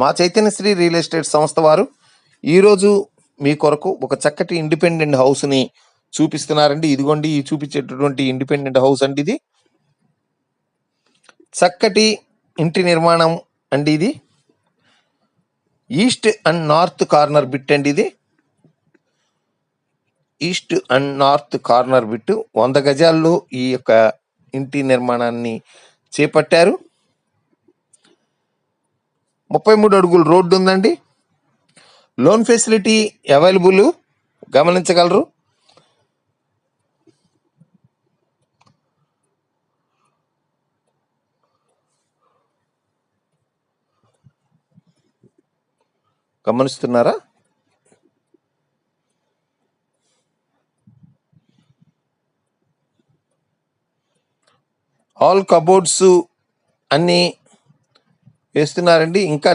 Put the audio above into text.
మా చైతన్యశ్రీ real estate సంస్థ వారు ఈరోజు మీ కొరకు ఒక చక్కటి ఇండిపెండెంట్ హౌస్ని చూపిస్తున్నారండి. ఇదిగోండి ఈ చూపించేటటువంటి ఇండిపెండెంట్ హౌస్ అండి. ఇది చక్కటి ఇంటి నిర్మాణం అండి. ఇది east and north corner bit అండి. ఇది east and north corner bit 100 గజాల్లో ఈ యొక్క ఇంటి నిర్మాణాన్ని చేపట్టారు. 33 అడుగులు రోడ్డు ఉందండి. లోన్ ఫెసిలిటీ అవైలబుల్, గమనించగలరు. గమనిస్తున్నారా? ఆల్ కబోర్డ్స్ అన్నీ వేస్తున్నారండి. ఇంకా